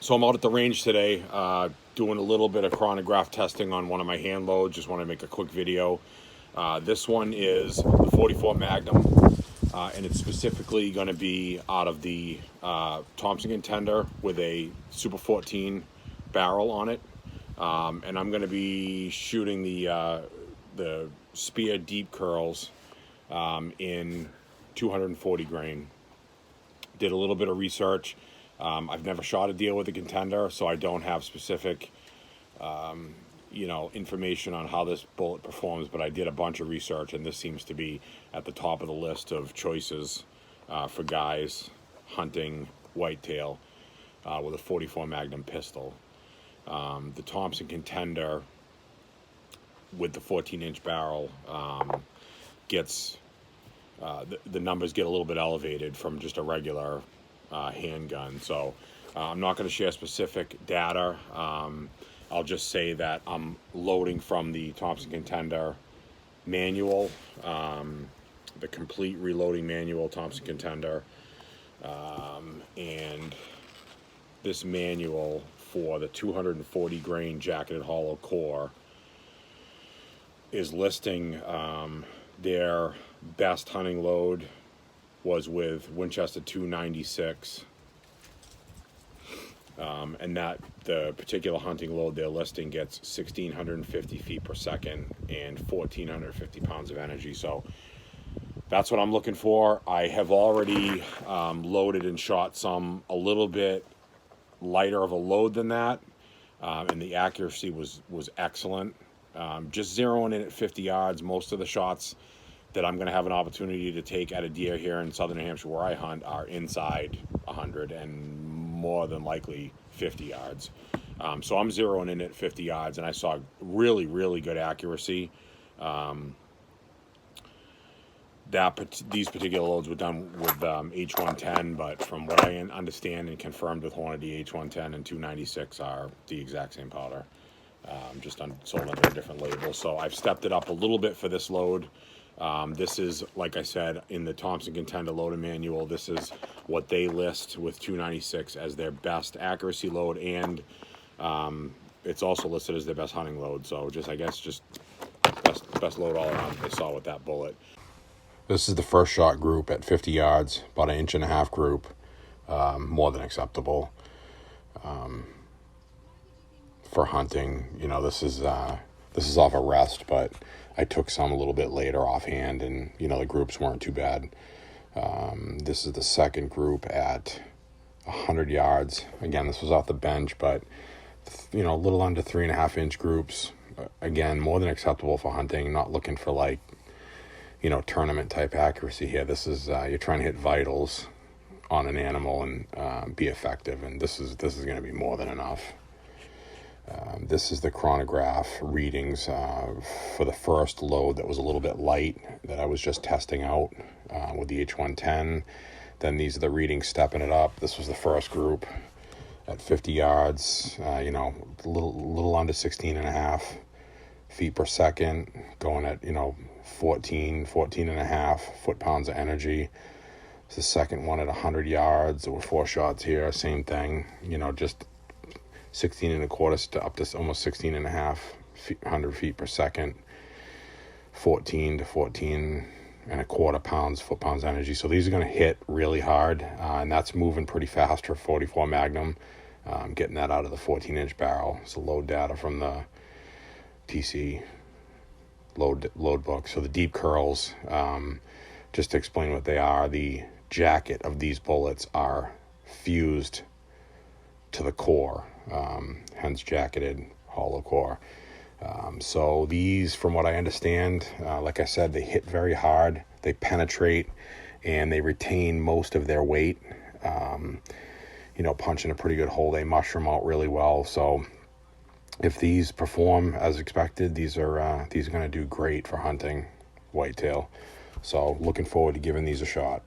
So I'm out at the range today, doing a little bit of chronograph testing on one of my hand loads. Just want to make a quick video. This one is the 44 Magnum, and it's specifically going to be out of the Thompson Contender with a Super 14 barrel on it. And I'm going to be shooting the Speer deep curls in 240 grain. Did a little bit of research. I've never shot a deal with a Contender, so I don't have specific, information on how this bullet performs, but I did a bunch of research, and this seems to be at the top of the list of choices for guys hunting whitetail with a 44 Magnum pistol. The Thompson Contender with the 14-inch barrel gets, the numbers get a little bit elevated from just a regular handgun. So I'm not going to share specific data. I'll just say that I'm loading from the Thompson Contender manual, the complete reloading manual Thompson Contender, and this manual for the 240 grain jacketed hollow core is listing their best hunting load was with Winchester 296, and that the particular hunting load they're listing gets 1,650 feet per second and 1,450 pounds of energy. So that's what I'm looking for. I have already loaded and shot some a little bit lighter of a load than that, and the accuracy was excellent. Just zeroing in at 50 yards. Most of the shots that I'm going to have an opportunity to take at a deer here in southern New Hampshire where I hunt are inside 100 and more than likely 50 yards. So I'm zeroing in at 50 yards, and I saw really, really good accuracy. These particular loads were done with H110, but from what I understand and confirmed with Hornady, H110 and 296 are the exact same powder, just sold under a different label. So I've stepped it up a little bit for this load. This is, like I said, in the Thompson Contender loading manual, this is what they list with 296 as their best accuracy load, and it's also listed as their best hunting load. So I guess best load all around they saw with that bullet. This is the first shot group at 50 yards, about 1.5 inch group, more than acceptable for hunting. This is off a rest, but I took some a little bit later offhand, and the groups weren't too bad. This is the second group at 100 yards. Again, this was off the bench, but a little under 3.5 inch groups. Again, more than acceptable for hunting. Not looking for tournament type accuracy here. This is you're trying to hit vitals on an animal and be effective, and this is going to be more than enough. This is the chronograph readings for the first load that was a little bit light that I was just testing out with the H110. Then these are the readings stepping it up. This was the first group at 50 yards, a little under 16.5 feet per second, going at 14 and a half foot-pounds of energy. It's the second one at 100 yards. There were 4 shots here, same thing, just 16 and a quarter to up to almost 16 and a half 100 feet per second, 14 to 14 and a quarter foot-pounds energy. So these are going to hit really hard, and that's moving pretty fast for 44 Magnum. Getting that out of the 14-inch barrel. It's the load data from the TC load book. So the deep curls, just to explain what they are, the jacket of these bullets are fused to the core, hence jacketed hollow core. So these, from what I understand, like I said, they hit very hard, they penetrate, and they retain most of their weight. Punching a pretty good hole, they mushroom out really well. So if these perform as expected, these are going to do great for hunting whitetail. So looking forward to giving these a shot.